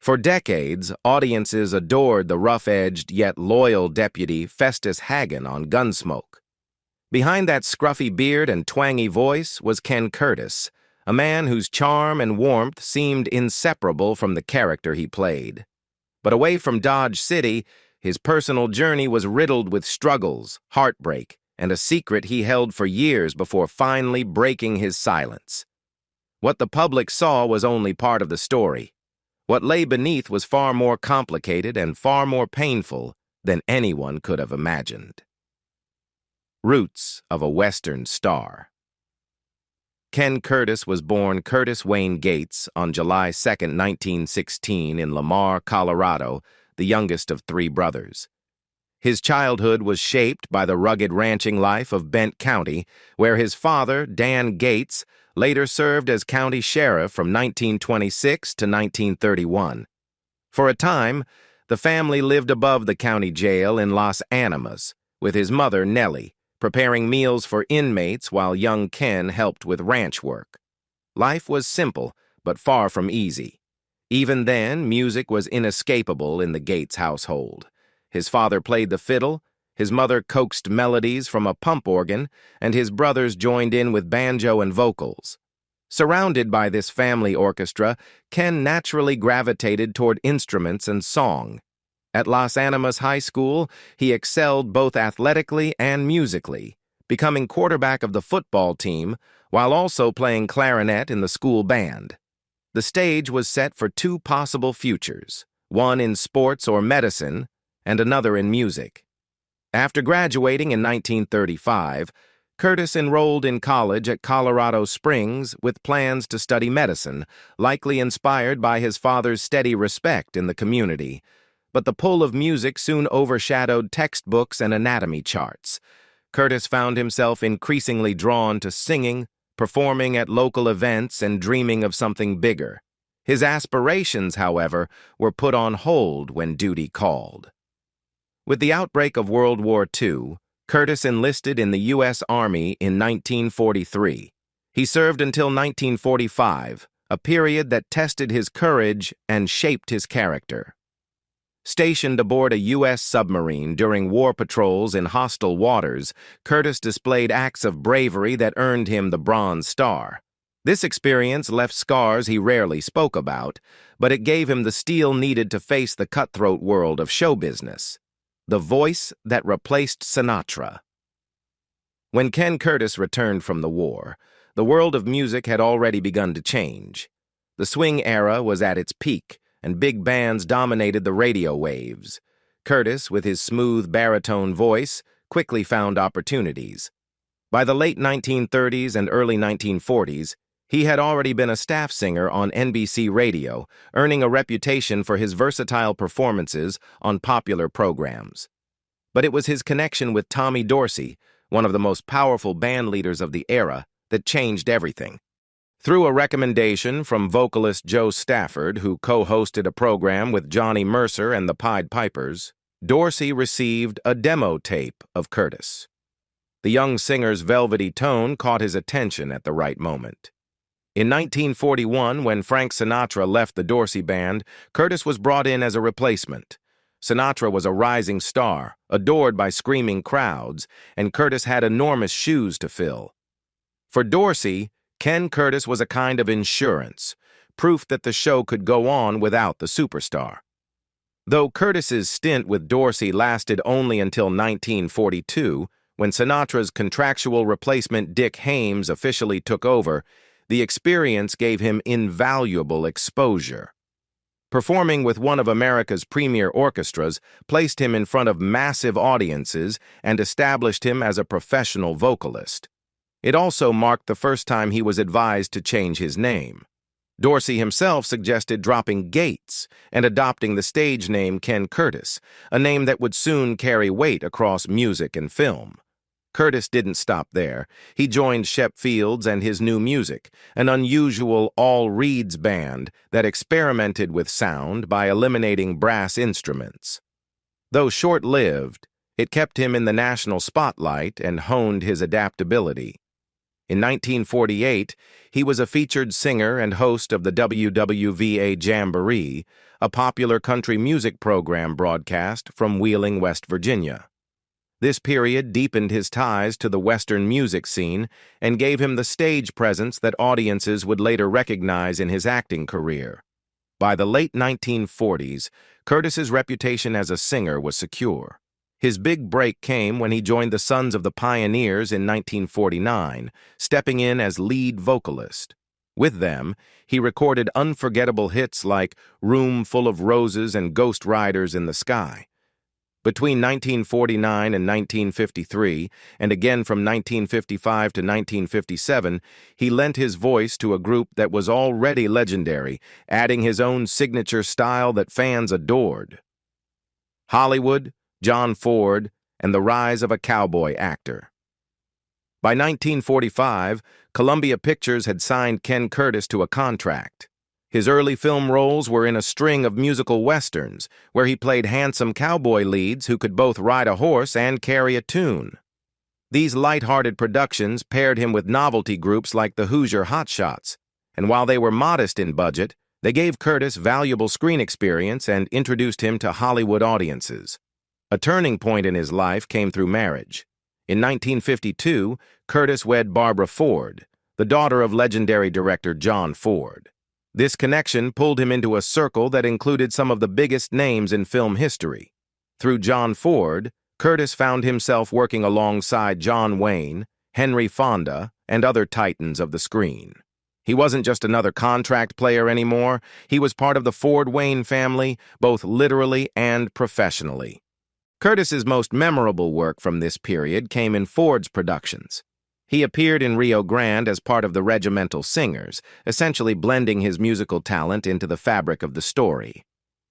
For decades, audiences adored the rough-edged yet loyal deputy Festus Hagen on Gunsmoke. Behind that scruffy beard and twangy voice was Ken Curtis, a man whose charm and warmth seemed inseparable from the character he played. But away from Dodge City, his personal journey was riddled with struggles, heartbreak, and a secret he held for years before finally breaking his silence. What the public saw was only part of the story. What lay beneath was far more complicated and far more painful than anyone could have imagined. Roots of a Western Star. Ken Curtis was born Curtis Wayne Gates on July 2, 1916 in Lamar, Colorado, the youngest of three brothers. His childhood was shaped by the rugged ranching life of Bent County, where his father, Dan Gates, later served as county sheriff from 1926 to 1931. For a time, the family lived above the county jail in Las Animas, with his mother, Nellie, preparing meals for inmates while young Ken helped with ranch work. Life was simple, but far from easy. Even then, music was inescapable in the Gates household. His father played the fiddle, his mother coaxed melodies from a pump organ, and his brothers joined in with banjo and vocals. Surrounded by this family orchestra, Ken naturally gravitated toward instruments and song. At Las Animas High School, he excelled both athletically and musically, becoming quarterback of the football team while also playing clarinet in the school band. The stage was set for two possible futures, one in sports or medicine, and another in music. After graduating in 1935, Curtis enrolled in college at Colorado Springs with plans to study medicine, likely inspired by his father's steady respect in the community. But the pull of music soon overshadowed textbooks and anatomy charts. Curtis found himself increasingly drawn to singing, performing at local events, and dreaming of something bigger. His aspirations, however, were put on hold when duty called. With the outbreak of World War II, Curtis enlisted in the U.S. Army in 1943. He served until 1945, a period that tested his courage and shaped his character. Stationed aboard a U.S. submarine during war patrols in hostile waters, Curtis displayed acts of bravery that earned him the Bronze Star. This experience left scars he rarely spoke about, but it gave him the steel needed to face the cutthroat world of show business. The voice that replaced Sinatra. When Ken Curtis returned from the war, the world of music had already begun to change. The swing era was at its peak, and big bands dominated the radio waves. Curtis, with his smooth baritone voice, quickly found opportunities. By the late 1930s and early 1940s, he had already been a staff singer on NBC Radio, earning a reputation for his versatile performances on popular programs. But it was his connection with Tommy Dorsey, one of the most powerful band leaders of the era, that changed everything. Through a recommendation from vocalist Joe Stafford, who co-hosted a program with Johnny Mercer and the Pied Pipers, Dorsey received a demo tape of Curtis. The young singer's velvety tone caught his attention at the right moment. In 1941, when Frank Sinatra left the Dorsey Band, Curtis was brought in as a replacement. Sinatra was a rising star, adored by screaming crowds, and Curtis had enormous shoes to fill. For Dorsey, Ken Curtis was a kind of insurance, proof that the show could go on without the superstar. Though Curtis's stint with Dorsey lasted only until 1942, when Sinatra's contractual replacement Dick Haymes officially took over, the experience gave him invaluable exposure. Performing with one of America's premier orchestras placed him in front of massive audiences and established him as a professional vocalist. It also marked the first time he was advised to change his name. Dorsey himself suggested dropping Gates and adopting the stage name Ken Curtis, a name that would soon carry weight across music and film. Curtis didn't stop there. He joined Shep Fields and his new music, an unusual all-reeds band that experimented with sound by eliminating brass instruments. Though short-lived, it kept him in the national spotlight and honed his adaptability. In 1948, he was a featured singer and host of the WWVA Jamboree, a popular country music program broadcast from Wheeling, West Virginia. This period deepened his ties to the Western music scene and gave him the stage presence that audiences would later recognize in his acting career. By the late 1940s, Curtis's reputation as a singer was secure. His big break came when he joined the Sons of the Pioneers in 1949, stepping in as lead vocalist. With them, he recorded unforgettable hits like Room Full of Roses and Ghost Riders in the Sky. Between 1949 and 1953, and again from 1955 to 1957, he lent his voice to a group that was already legendary, adding his own signature style that fans adored. Hollywood, John Ford, and the rise of a cowboy actor. By 1945, Columbia Pictures had signed Ken Curtis to a contract. His early film roles were in a string of musical westerns, where he played handsome cowboy leads who could both ride a horse and carry a tune. These light-hearted productions paired him with novelty groups like the Hoosier Hotshots, and while they were modest in budget, they gave Curtis valuable screen experience and introduced him to Hollywood audiences. A turning point in his life came through marriage. In 1952, Curtis wed Barbara Ford, the daughter of legendary director John Ford. This connection pulled him into a circle that included some of the biggest names in film history. Through John Ford, Curtis found himself working alongside John Wayne, Henry Fonda, and other titans of the screen. He wasn't just another contract player anymore, he was part of the Ford-Wayne family, both literally and professionally. Curtis's most memorable work from this period came in Ford's productions. He appeared in Rio Grande as part of the Regimental Singers, essentially blending his musical talent into the fabric of the story.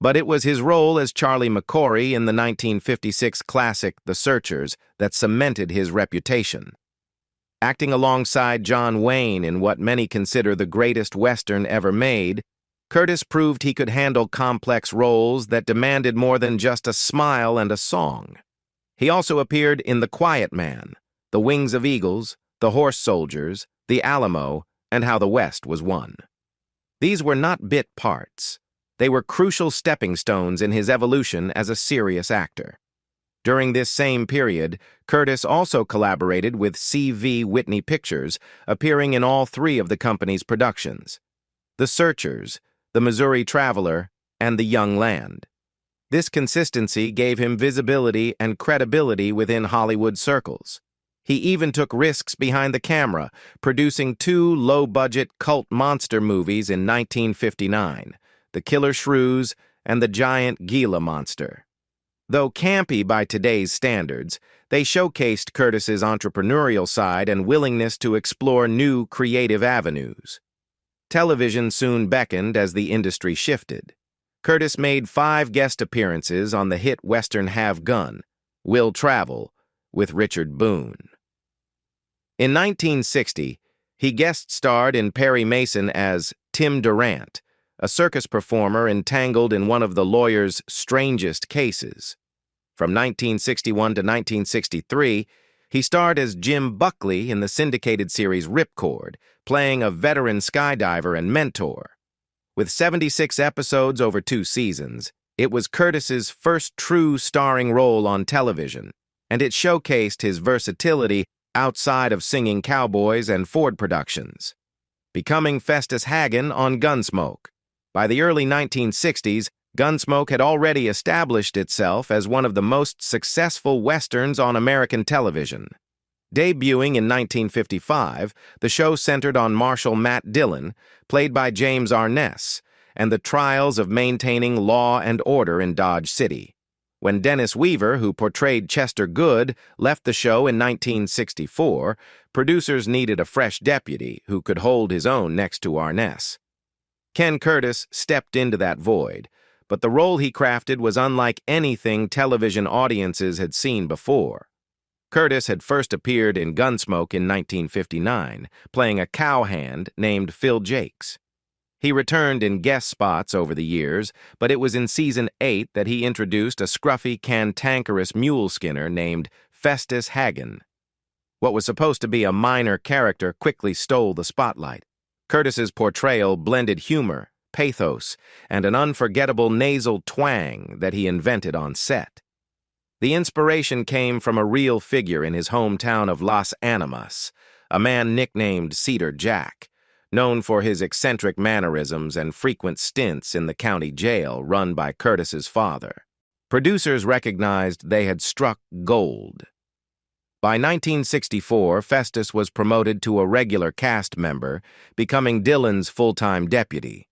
But it was his role as Charlie McCory in the 1956 classic The Searchers that cemented his reputation. Acting alongside John Wayne in what many consider the greatest Western ever made, Curtis proved he could handle complex roles that demanded more than just a smile and a song. He also appeared in The Quiet Man, The Wings of Eagles, The Horse Soldiers, The Alamo, and How the West Was Won. These were not bit parts. They were crucial stepping stones in his evolution as a serious actor. During this same period, Curtis also collaborated with C.V. Whitney Pictures, appearing in all three of the company's productions: The Searchers, The Missouri Traveler, and The Young Land. This consistency gave him visibility and credibility within Hollywood circles. He even took risks behind the camera, producing two low-budget cult monster movies in 1959, The Killer Shrews and The Giant Gila Monster. Though campy by today's standards, they showcased Curtis's entrepreneurial side and willingness to explore new creative avenues. Television soon beckoned as the industry shifted. Curtis made 5 guest appearances on the hit Western Have Gun, Will Travel, with Richard Boone. In 1960, he guest-starred in Perry Mason as Tim Durant, a circus performer entangled in one of the lawyer's strangest cases. From 1961 to 1963, he starred as Jim Buckley in the syndicated series Ripcord, playing a veteran skydiver and mentor. With 76 episodes over 2 seasons, it was Curtis's first true starring role on television, and it showcased his versatility outside of singing cowboys and Ford productions. Becoming Festus Hagen on Gunsmoke. By the early 1960s, Gunsmoke had already established itself as one of the most successful westerns on American television. Debuting in 1955, the show centered on Marshal Matt Dillon, played by James Arness, and the trials of maintaining law and order in Dodge City. When Dennis Weaver, who portrayed Chester Good, left the show in 1964, producers needed a fresh deputy who could hold his own next to Arness. Ken Curtis stepped into that void, but the role he crafted was unlike anything television audiences had seen before. Curtis had first appeared in Gunsmoke in 1959, playing a cowhand named Phil Jakes. He returned in guest spots over the years, but it was in Season 8 that he introduced a scruffy, cantankerous mule skinner named Festus Hagen. What was supposed to be a minor character quickly stole the spotlight. Curtis's portrayal blended humor, pathos and an unforgettable nasal twang that he invented on set. The inspiration came from a real figure in his hometown of Las Animas, a man nicknamed Cedar Jack, known for his eccentric mannerisms and frequent stints in the county jail run by Curtis's father. Producers recognized they had struck gold. By 1964, Festus was promoted to a regular cast member, becoming Dillon's full-time deputy.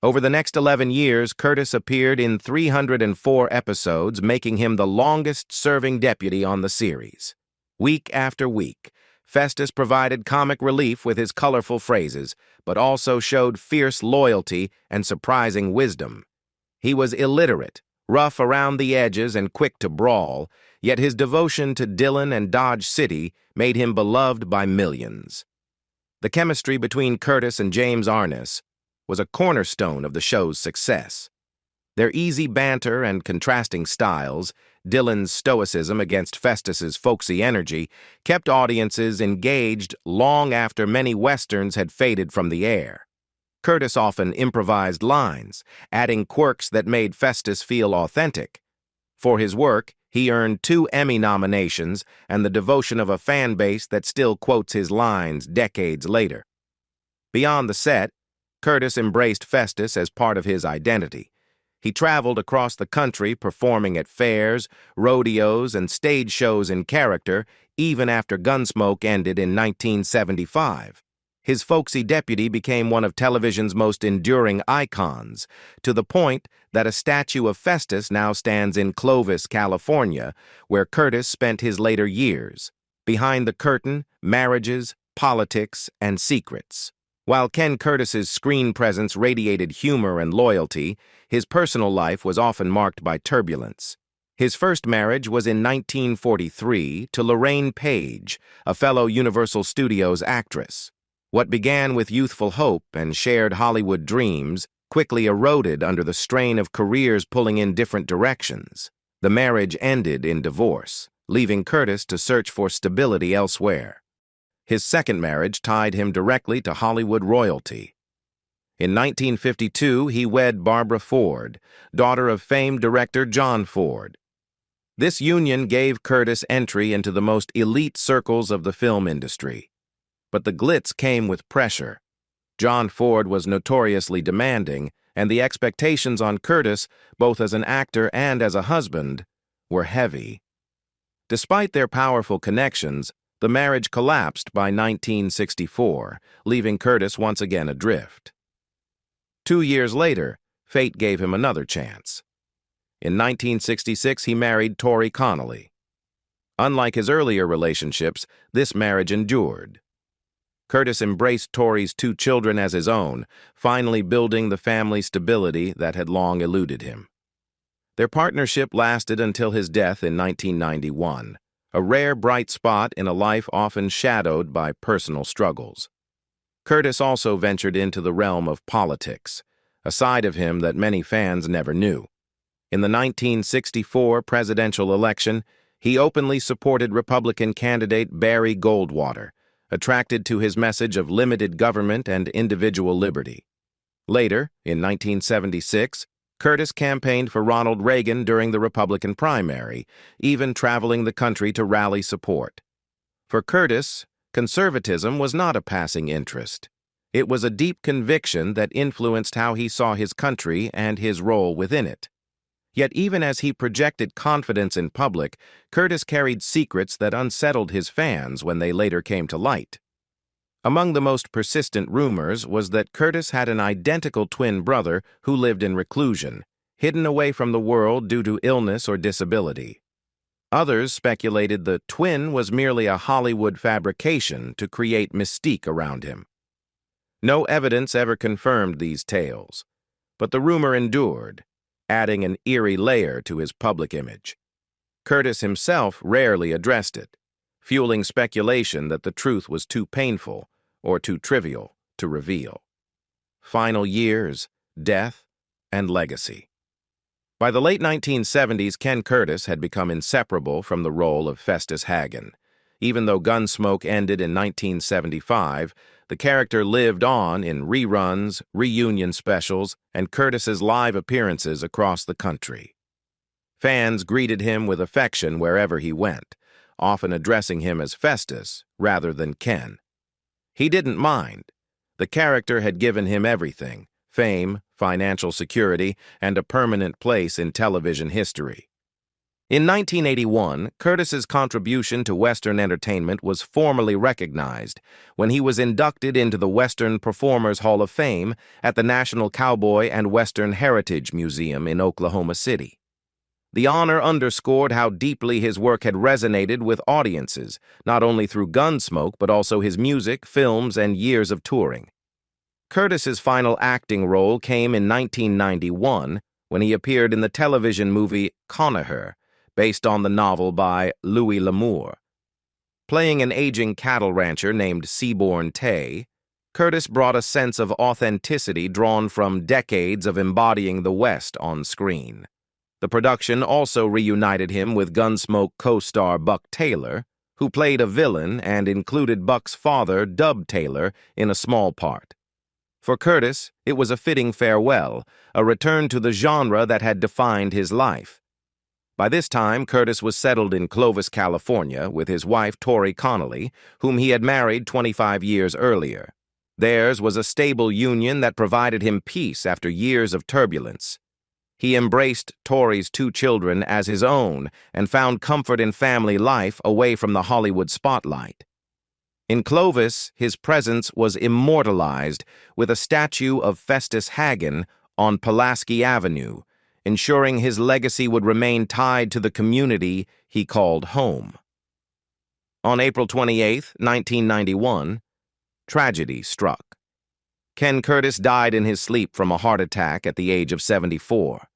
Over the next 11 years, Curtis appeared in 304 episodes, making him the longest-serving deputy on the series. Week after week, Festus provided comic relief with his colorful phrases, but also showed fierce loyalty and surprising wisdom. He was illiterate, rough around the edges, and quick to brawl, yet his devotion to Dillon and Dodge City made him beloved by millions. The chemistry between Curtis and James Arness was a cornerstone of the show's success. Their easy banter and contrasting styles, Dillon's stoicism against Festus's folksy energy, kept audiences engaged long after many westerns had faded from the air. Curtis often improvised lines, adding quirks that made Festus feel authentic. For his work, he earned 2 Emmy nominations and the devotion of a fan base that still quotes his lines decades later. Beyond the set, Curtis embraced Festus as part of his identity. He traveled across the country performing at fairs, rodeos, and stage shows in character, even after Gunsmoke ended in 1975. His folksy deputy became one of television's most enduring icons, to the point that a statue of Festus now stands in Clovis, California, where Curtis spent his later years. Behind the curtain, marriages, politics, and secrets. While Ken Curtis's screen presence radiated humor and loyalty, his personal life was often marked by turbulence. His first marriage was in 1943 to Lorraine Page, a fellow Universal Studios actress. What began with youthful hope and shared Hollywood dreams quickly eroded under the strain of careers pulling in different directions. The marriage ended in divorce, leaving Curtis to search for stability elsewhere. His second marriage tied him directly to Hollywood royalty. In 1952, he wed Barbara Ford, daughter of famed director John Ford. This union gave Curtis entry into the most elite circles of the film industry. But the glitz came with pressure. John Ford was notoriously demanding, and the expectations on Curtis, both as an actor and as a husband, were heavy. Despite their powerful connections, the marriage collapsed by 1964, leaving Curtis once again adrift. 2 years later, fate gave him another chance. In 1966, he married Tori Connolly. Unlike his earlier relationships, this marriage endured. Curtis embraced Tori's 2 children as his own, finally building the family stability that had long eluded him. Their partnership lasted until his death in 1991, a rare bright spot in a life often shadowed by personal struggles. Curtis also ventured into the realm of politics, a side of him that many fans never knew. In the 1964 presidential election, he openly supported Republican candidate Barry Goldwater, attracted to his message of limited government and individual liberty. Later, in 1976, Curtis campaigned for Ronald Reagan during the Republican primary, even traveling the country to rally support. For Curtis, conservatism was not a passing interest. It was a deep conviction that influenced how he saw his country and his role within it. Yet even as he projected confidence in public, Curtis carried secrets that unsettled his fans when they later came to light. Among the most persistent rumors was that Curtis had an identical twin brother who lived in reclusion, hidden away from the world due to illness or disability. Others speculated the twin was merely a Hollywood fabrication to create mystique around him. No evidence ever confirmed these tales, but the rumor endured, adding an eerie layer to his public image. Curtis himself rarely addressed it, fueling speculation that the truth was too painful or too trivial to reveal. Final years, death, and legacy. By the late 1970s, Ken Curtis had become inseparable from the role of Festus Hagen. Even though Gunsmoke ended in 1975, The character lived on in reruns, reunion specials, and Curtis's live appearances across the country. Fans greeted him with affection wherever he went, often addressing him as Festus rather than Ken. He didn't mind. The character had given him everything: fame, financial security, and a permanent place in television history. In 1981, Curtis's contribution to Western entertainment was formally recognized when he was inducted into the Western Performers Hall of Fame at the National Cowboy and Western Heritage Museum in Oklahoma City. The honor underscored how deeply his work had resonated with audiences, not only through Gunsmoke but also his music, films, and years of touring. Curtis's final acting role came in 1991 when he appeared in the television movie Conaher, based on the novel by Louis L'Amour. Playing an aging cattle rancher named Seaborn Tay, Curtis brought a sense of authenticity drawn from decades of embodying the West on screen. The production also reunited him with Gunsmoke co-star Buck Taylor, who played a villain and included Buck's father, Dub Taylor, in a small part. For Curtis, it was a fitting farewell, a return to the genre that had defined his life. By this time, Curtis was settled in Clovis, California, with his wife, Tori Connolly, whom he had married 25 years earlier. Theirs was a stable union that provided him peace after years of turbulence. He embraced Tori's 2 children as his own and found comfort in family life away from the Hollywood spotlight. In Clovis, his presence was immortalized with a statue of Festus Hagen on Pulaski Avenue, ensuring his legacy would remain tied to the community he called home. On April 28, 1991, tragedy struck. Ken Curtis died in his sleep from a heart attack at the age of 74.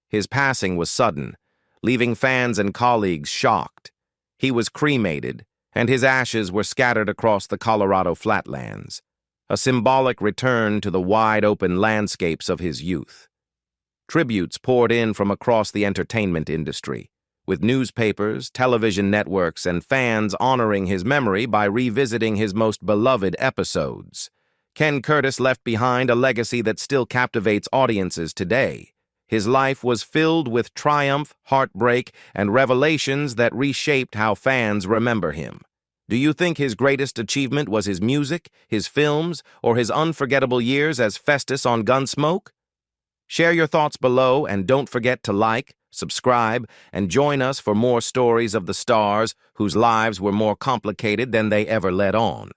His passing was sudden, leaving fans and colleagues shocked. He was cremated, and his ashes were scattered across the Colorado flatlands, a symbolic return to the wide-open landscapes of his youth. Tributes poured in from across the entertainment industry, with newspapers, television networks, and fans honoring his memory by revisiting his most beloved episodes. Ken Curtis left behind a legacy that still captivates audiences today. His life was filled with triumph, heartbreak, and revelations that reshaped how fans remember him. Do you think his greatest achievement was his music, his films, or his unforgettable years as Festus on Gunsmoke? Share your thoughts below, and don't forget to like, subscribe, and join us for more stories of the stars whose lives were more complicated than they ever let on.